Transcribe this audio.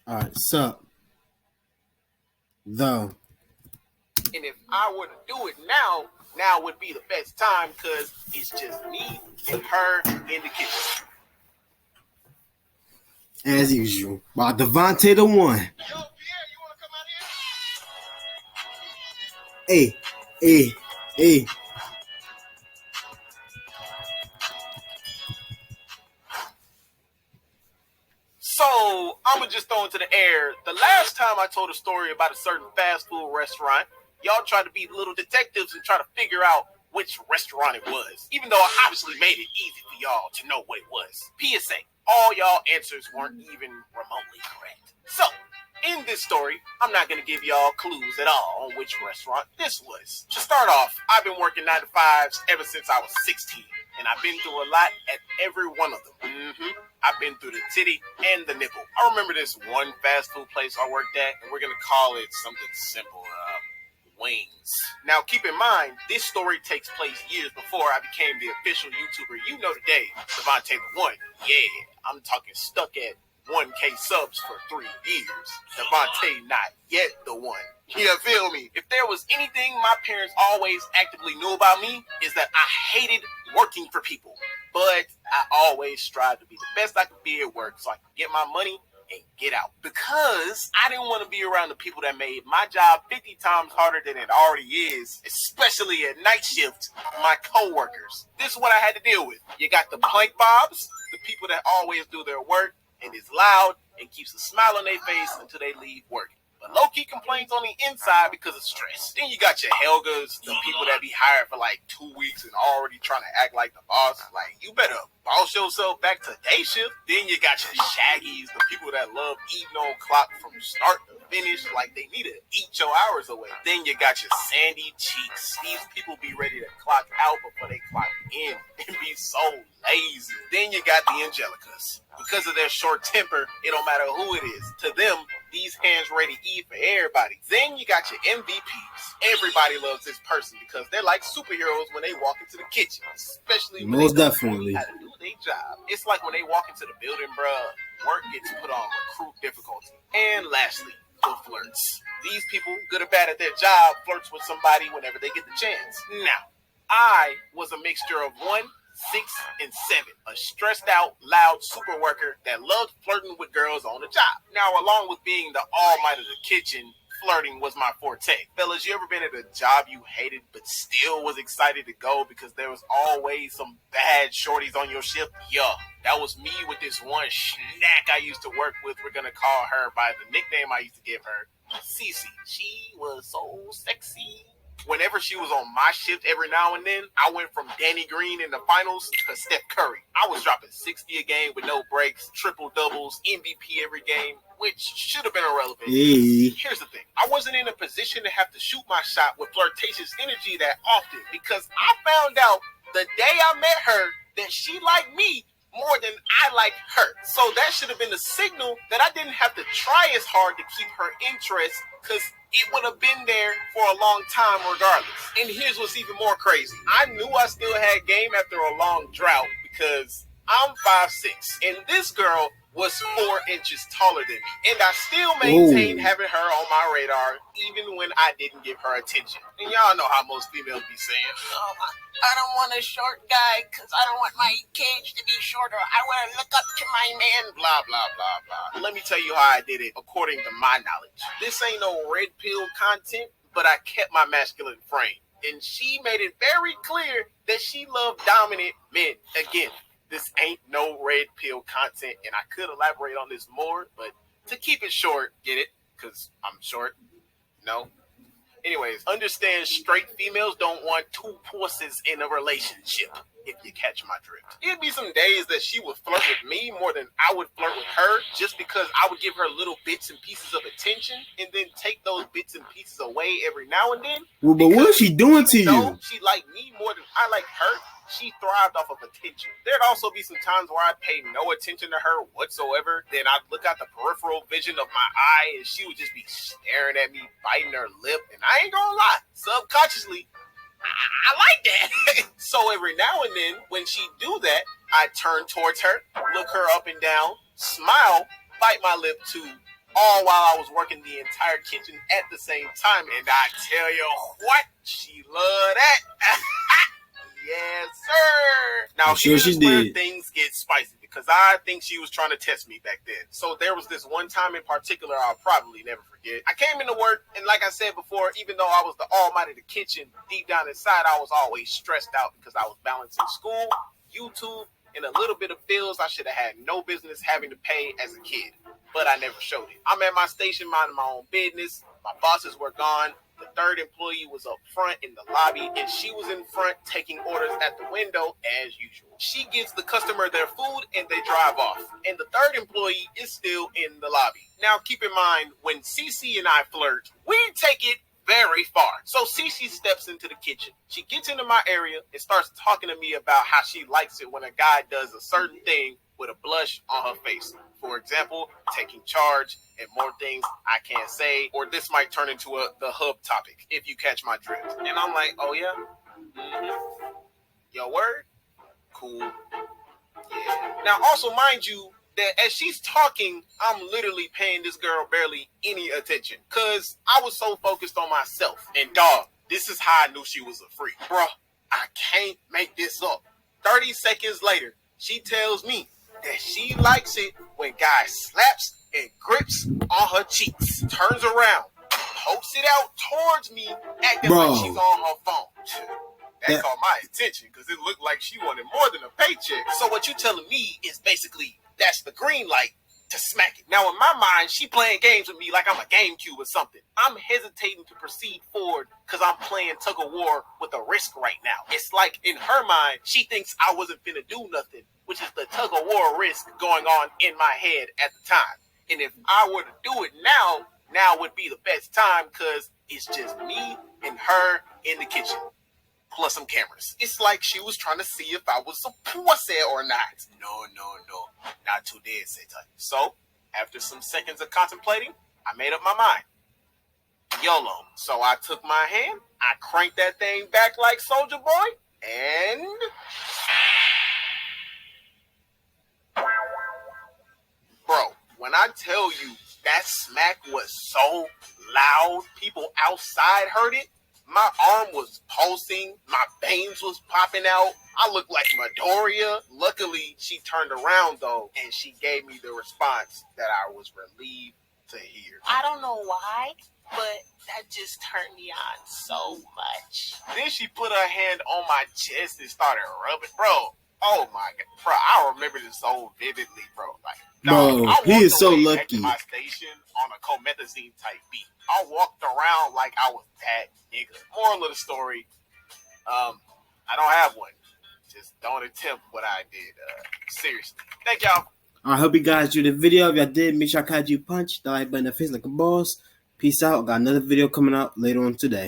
All right, sup, though. And if I were to do it now would be the best time because it's just me and her in the kitchen. As usual, by Devontae the one. Yo, Pierre, you want to come out Hey, hey, hey. So I'ma just throw into the air. The last time I told a story about a certain fast food restaurant, y'all tried to be little detectives and try to figure out which restaurant it was. Even though I obviously made it easy for y'all to know what it was. PSA, all y'all answers weren't even remotely correct. So, in this story, I'm not going to give y'all clues at all on which restaurant this was. To start off, I've been working 9 to 5s ever since I was 16, and I've been through a lot at every one of them. I've been through the titty and the nipple. I remember this one fast food place I worked at, and we're going to call it something simple, wings. Now, keep in mind, this story takes place years before I became the official YouTuber you know today, Devontae the One. Yeah, I'm talking stuck at 1K subs for 3 years. Devontae not yet the one. You feel me? If there was anything my parents always actively knew about me, is that I hated working for people. But I always strived to be the best I could be at work so I could get my money and get out. Because I didn't want to be around the people that made my job 50 times harder than it already is, especially at night shift, my coworkers. This is what I had to deal with. You got the plank bobs, the people that always do their work and is loud and keeps a smile on their face until they leave work. But low-key complains on the inside because of stress. Then you got your Helgas, the people that be hired for like 2 weeks and already trying to act like the boss. Like, you better boss yourself back to day shift. Then you got your Shaggies, the people that love eating on clock from start to finish, like they need to eat your hours away. Then you got your Sandy Cheeks. These people be ready to clock out before they clock in and be so lazy. Then you got the Angelicas. Because of their short temper, it don't matter who it is. To them, these hands ready to eat for everybody. Then you got your MVPs. Everybody loves this person because they're like superheroes when they walk into the kitchen, especially when Most they definitely. how to do their job. It's like when they walk into the building, bruh, work gets put on recruit difficulty. And lastly, the flirts. These people, good or bad at their job, flirts with somebody whenever they get the chance. Now, I was a mixture of 1, 6, and 7. A stressed out, loud super worker that loved flirting with girls on the job. Now, along with being the all might of the kitchen, flirting was my forte. Fellas, you ever been at a job you hated but still was excited to go because there was always some bad shorties on your shift? Yeah, that was me with this one snack I used to work with. We're gonna call her by the nickname I used to give her, Cece. She was so sexy. Whenever she was on my shift every now and then, I went from Danny Green in the finals to Steph Curry. I was dropping 60 a game with no breaks, triple doubles, MVP every game, which should have been irrelevant. Hey. Here's the thing. I wasn't in a position to have to shoot my shot with flirtatious energy that often because I found out the day I met her that she liked me more than I liked her. So that should have been a signal that I didn't have to try as hard to keep her interest because it would have been there for a long time regardless. And here's what's even more crazy. I knew I still had game after a long drought because I'm 5'6", and this girl was 4 inches taller than me. And I still maintained having her on my radar even when I didn't give her attention. And y'all know how most females be saying, oh, I don't want a short guy because I don't want my cage to be shorter. I want to look up to my man, blah, blah, blah, blah. Let me tell you how I did it according to my knowledge. This ain't no red pill content, but I kept my masculine frame. And she made it very clear that she loved dominant men. Again, this ain't no red pill content, and I could elaborate on this more, but to keep it short, get it? Because I'm short? No? Anyways, understand straight females don't want 2 pussies in a relationship, if you catch my drift. It'd be some days that she would flirt with me more than I would flirt with her, just because I would give her little bits and pieces of attention, and then take those bits and pieces away every now and then. Well, but what is she doing to you? She liked me more than I liked her. She thrived off of attention. There'd also be some times where I'd pay no attention to her whatsoever. Then I'd look out the peripheral vision of my eye and she would just be staring at me, biting her lip. And I ain't gonna lie, subconsciously, I like that. So every now and then, when she'd do that, I'd turn towards her, look her up and down, smile, bite my lip too, all while I was working the entire kitchen at the same time. And I tell you what, she loved that. Yes, sir. Now, here's where things get spicy, because I think she was trying to test me back then. So there was this one time in particular I'll probably never forget. I came into work, and like I said before, even though I was the almighty of the kitchen, deep down inside, I was always stressed out because I was balancing school, YouTube, and a little bit of bills I should have had no business having to pay as a kid. But I never showed it. I'm at my station minding my own business. My bosses were gone. The third employee was up front in the lobby, and she was in front taking orders at the window as usual. She gives the customer their food and they drive off. And the third employee is still in the lobby. Now, keep in mind, when Cece and I flirt, we take it very far. So Cece steps into the kitchen. She gets into my area and starts talking to me about how she likes it when a guy does a certain thing with a blush on her face. For example, taking charge and more things I can't say, or this might turn into the hub topic, if you catch my drift. And I'm like, oh yeah? Mm-hmm. Your word? Cool. Yeah. Now, also mind you, that as she's talking, I'm literally paying this girl barely any attention, because I was so focused on myself. And dog, this is how I knew she was a freak. Bruh, I can't make this up. 30 seconds later, she tells me that she likes it when guy slaps and grips on her cheeks, turns around, pokes it out towards me, acting like she's on her phone. That caught my attention because it looked like she wanted more than a paycheck. So what you telling me is basically that's the green light to smack it. Now in my mind, she playing games with me like I'm a GameCube or something. I'm hesitating to proceed forward because I'm playing tug of war with a risk right now. It's like in her mind, she thinks I wasn't finna do nothing, which is the tug of war risk going on in my head at the time. And if I were to do it now would be the best time because it's just me and her in the kitchen. Plus some cameras. It's like she was trying to see if I was a pussy or not. No. Not too dead, Satan. So, after some seconds of contemplating, I made up my mind. YOLO. So I took my hand, I cranked that thing back like Soldier Boy, and... Bro, when I tell you that smack was so loud, people outside heard it, my arm was pulsing, my veins was popping out. I looked like Midoriya. Luckily, she turned around, though, and she gave me the response that I was relieved to hear. I don't know why, but that just turned me on so much. Then she put her hand on my chest and started rubbing. Bro, oh my God. Bro, I remember this so vividly, bro. Like, bro, he is so lucky. Back to my station on a Comethazine type beat. I walked around like I was that nigga. Moral of the story, I don't have one. Just don't attempt what I did. Seriously. Thank y'all. I hope you guys enjoyed the video. If y'all did, make sure I caught you punch the like button in the face like a boss. Peace out. Got another video coming out later on today.